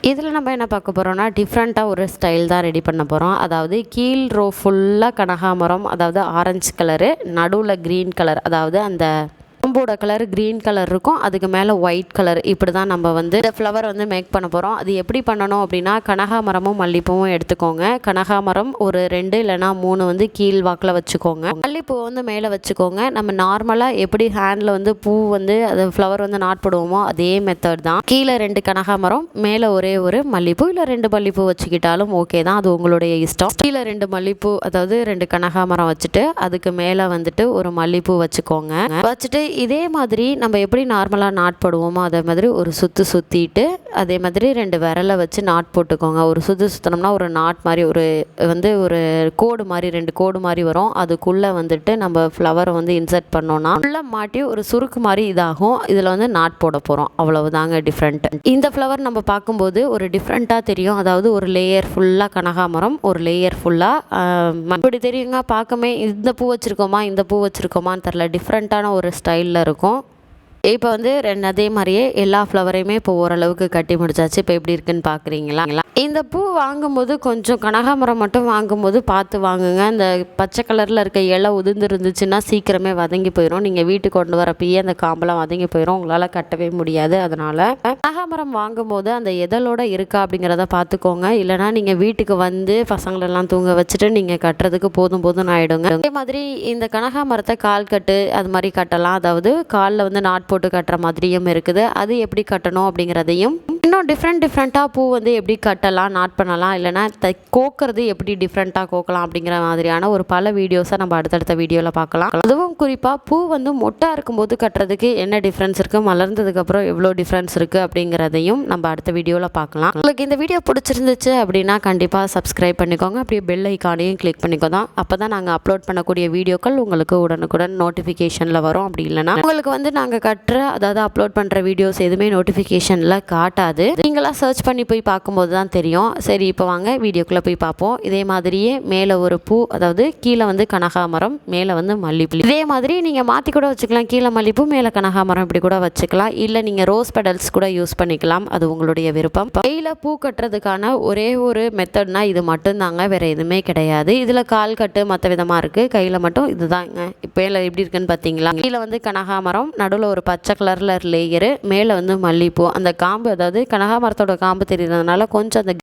இதில் நம்ம என்ன பார்க்க போகிறோம்னா டிஃப்ரெண்ட்டாக ஒரு ஸ்டைல் தான் ரெடி பண்ண போகிறோம். அதாவது கீழ் ரோ ஃபுல்லாக கனகாமரம், அதாவது ஆரஞ்சு கலரு, நடுவில் க்ரீன் கலர், அதாவது அந்த கொம்போட கலர் க்ரீன் கலர் இருக்கும், அதுக்கு மேலே ஒயிட் கலர். இப்படி தான் நம்ம வந்து இந்த ஃப்ளவர் வந்து மேக் பண்ண போகிறோம். அது எப்படி பண்ணணும் அப்படின்னா, கனகாமரமும் மல்லிப்பூவும் எடுத்துக்கோங்க. கனகாமரம் ஒரு 2 இல்லைனா 3 வந்து கீழ் வாக்கில் வச்சுக்கோங்க. மல்லிப்பூ வந்து மேலே வச்சுக்கோங்க. நம்ம நார்மலாக எப்படி ஹேண்டில் வந்து பூ வந்து அது ஃப்ளவர் வந்து நாட் போடுவோமோ அதே மெத்தட் தான். கீழே 2 கனகாமரம், மேலே ஒரே ஒரு மல்லிப்பூ, இல்லை 2 மல்லிப்பூ வச்சுக்கிட்டாலும் ஓகே தான், அது உங்களுடைய இஷ்டம். கீழே 2 மல்லிப்பூ, அதாவது 2 கனகாமரம் வச்சுட்டு அதுக்கு மேலே வந்துட்டு ஒரு மல்லிப்பூ வச்சுக்கோங்க. வச்சுட்டு இதே மாதிரி நம்ம எப்படி நார்மலாக நாட் போடுவோமோ அதே மாதிரி ஒரு சுற்றிட்டு அதே மாதிரி 2 விரலை வச்சு நாட் போட்டுக்கோங்க. ஒரு சுற்றினோம்னா ஒரு நாட் மாதிரி ஒரு கோடு மாதிரி 2 கோடு மாதிரி வரும். அதுக்குள்ளே வந்துட்டு நம்ம ஃப்ளவரை வந்து இன்சர்ட் பண்ணோன்னா உள்ளே மாட்டி ஒரு சுருக்கு மாதிரி இதாகும். இதில் வந்து நாட் போட போகிறோம், அவ்வளவுதாங்க டிஃப்ரெண்ட். இந்த ஃப்ளவர் நம்ம பார்க்கும்போது ஒரு டிஃப்ரெண்ட்டாக தெரியும். அதாவது ஒரு லேயர் ஃபுல்லாக கனகாமரம், ஒரு லேயர் ஃபுல்லாக இப்படி தெரியுங்க. பார்க்கவே இந்த பூ வச்சுருக்கோமான்னு தெரில, டிஃப்ரெண்ட்டான ஒரு ஸ்டைல் இருக்கும். இப்போ வந்து அதே மாதிரியே எல்லா ஃப்ளவரையுமே இப்போ ஓரளவுக்கு கட்டி முடிச்சாச்சு. இப்போ எப்படி இருக்குன்னு பார்க்குறீங்களா? இந்த பூ வாங்கும்போது கொஞ்சம் கனகாமரம் மட்டும் வாங்கும்போது பார்த்து வாங்குங்க. இந்த பச்சை கலரில் இருக்க இலை உதிர்ந்து இருந்துச்சுன்னா சீக்கிரமே வதங்கி போயிடும். நீங்கள் வீட்டுக்கு கொண்டு வரப்பயே அந்த காம்பெல்லாம் வதங்கி போயிடும், உங்களால் கட்டவே முடியாது. அதனால் கனகாமரம் வாங்கும்போது அந்த எதலோட இருக்கா அப்படிங்கிறத பார்த்துக்கோங்க. இல்லைனா நீங்கள் வீட்டுக்கு வந்து பசங்களெல்லாம் தூங்க வச்சுட்டு நீங்கள் கட்டுறதுக்கு போதும்னு ஆகிடுங்க. அதே மாதிரி இந்த கனகாமரத்தை கால் கட்டு அது மாதிரி கட்டலாம். அதாவது காலில் வந்து நாட் போட்டு கட்டுற மாதிரியும் இருக்குது. அது எப்படி கட்டணும் அப்படிங்கிறதையும், இன்னும் டிஃப்ரெண்ட்டாக பூ வந்து எப்படி கட்டலாம், நாட் பண்ணலாம், இல்லைனா கோக்கிறது எப்படி டிஃப்ரெண்ட்டாக கோக்கலாம் அப்படிங்கிற மாதிரியான ஒரு பல வீடியோஸை நம்ம அடுத்தடுத்த வீடியோவில் பார்க்கலாம். அதுவும் குறிப்பாக பூ வந்து மொட்டாக இருக்கும்போது கட்டுறதுக்கு என்ன டிஃப்ரென்ஸ் இருக்குது, மலர்ந்ததுக்கப்புறம் எவ்வளோ டிஃப்ரென்ஸ் இருக்குது அப்படிங்கிறதையும் நம்ம அடுத்த வீடியோவில் பார்க்கலாம். உங்களுக்கு இந்த வீடியோ பிடிச்சிருந்துச்சு அப்படின்னா கண்டிப்பாக சப்ஸ்கிரைப் பண்ணிக்கோங்க. அப்படியே பெல் ஐக்கானையும் கிளிக் பண்ணிக்கோங்க. அப்போ தான் நாங்கள் அப்லோட் பண்ணக்கூடிய வீடியோக்கள் உங்களுக்கு உடனுக்குடன் நோட்டிஃபிகேஷனில் வரும். அப்படி இல்லைனா உங்களுக்கு வந்து நாங்கள் அதாவது அப்லோட் பண்ணுற வீடியோஸ் எதுவுமே நோட்டிஃபிகேஷனில் காட்டாது. நீங்களாம் சர்ச் பண்ணி போய் பார்க்கும்போது தான் தெரியும். சரி, இப்போ வாங்க வீடியோக்குள்ளே போய் பார்ப்போம். இதே மாதிரியே மேலே ஒரு பூ, அதாவது கீழே வந்து கனகாமரம், மேலே வந்து மல்லிப்பூ. இதே மாதிரி நீங்கள் மாற்றி கூட வச்சுக்கலாம். கீழே மல்லிப்பூ, மேலே கனகாமரம் இப்படி கூட வச்சுக்கலாம். இல்லை நீங்கள் ரோஸ் பெடல்ஸ் கூட யூஸ் பண்ணிக்கலாம், அது உங்களுடைய விருப்பம். கையில் பூ கட்டுறதுக்கான ஒரே ஒரு மெத்தட்னா இது மட்டும்தாங்க, வேறு எதுவுமே கிடையாது. இதில் கால் கட்டு மற்ற விதமாக இருக்குது, கையில் மட்டும் இதுதாங்க. இப்போ எப்படி இருக்குன்னு பார்த்தீங்களா? கீழே வந்து கனகாமரம், நடுவில் ஒரு பச்சை கலரில் லேயரு, மேலே வந்து மல்லிப்பூ. அந்த காம்பு, அதாவது கனகாமரத்தோட காம்பு தெரியுறதுனால கொஞ்சம் அந்த